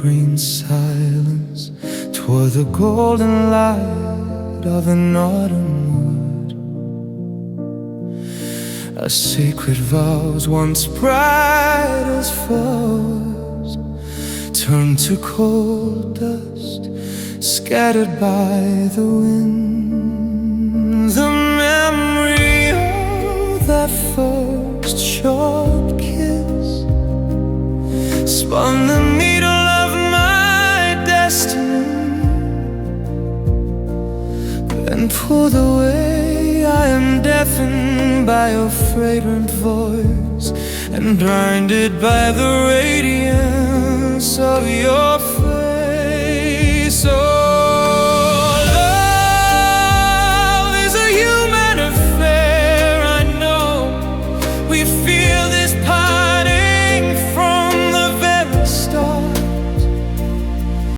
evergreen silence toward the golden light of an autumn wood. Our sacred vows, once bright as flowers, turned to cold dust, scattered by the wind. The memory of that first short kiss spun the needle of my destiny, then pulled away. I am deafened by your fragrant voice and blinded by the radiance of your face.